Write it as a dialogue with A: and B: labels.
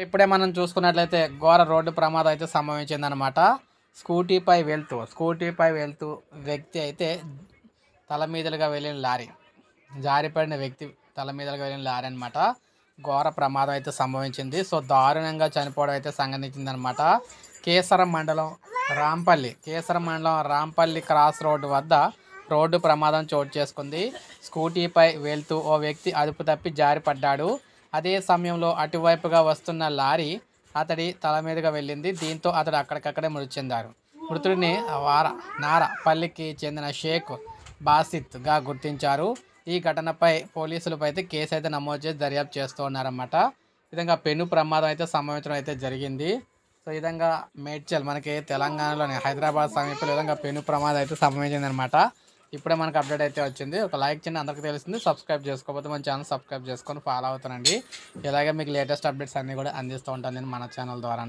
A: ఇప్పుడే మనం చూసుకున్నట్లయితే ఘోర రోడ్డు ప్రమాదం అయితే సంభవించిందనమాట. స్కూటీపై వెళ్తూ వ్యక్తి అయితే తల మీదలుగా వెళ్ళిన లారీ, జారిపడిన వ్యక్తి తల మీదలుగా వెళ్ళిన లారీ అనమాట. ఘోర ప్రమాదం అయితే సంభవించింది. సో దారుణంగా చనిపోవడం అయితే సంఘటించిందనమాట. కేసరం మండలం రాంపల్లి క్రాస్ రోడ్డు వద్ద రోడ్డు ప్రమాదం చోటు చేసుకుంది. స్కూటీపై వెళ్తూ ఓ వ్యక్తి అదుపు తప్పి జారిపడ్డాడు. అదే సమయంలో అటువైపుగా వస్తున్న లారీ అతడి తల మీదుగా వెళ్ళింది. దీంతో అతడు అక్కడికక్కడే మృతి చెందారు. మృతుడిని నారపల్లికి చెందిన షేక్ బాసిత్గా గుర్తించారు. ఈ ఘటనపై పోలీసులపై అయితే కేసు అయితే నమోదు చేసి దర్యాప్తు చేస్తూ ఉన్నారన్నమాట. ఈ విధంగా పెను ప్రమాదం అయితే సంభవించడం అయితే జరిగింది. సో ఈ విధంగా మేడ్చల్ మనకి తెలంగాణలోని హైదరాబాద్ సమీపంలో విధంగా పెను ప్రమాదం అయితే సంభవించిందనమాట. ఇప్పుడే మనకు అప్డేట్ అయితే వచ్చింది. ఒక లైక్ చేయండి, అందరికీ తెలిసింది. సబ్స్క్రైబ్ చేసుకోకపోతే మన ఛానల్ సబ్స్క్రైబ్ చేసుకొని ఫాలో అవుతానండి. ఇలాగే మీకు లేటెస్ట్ అప్డేట్స్ అన్నీ కూడా అందిస్తూ ఉంటాను నేను మన ఛానల్ ద్వారా.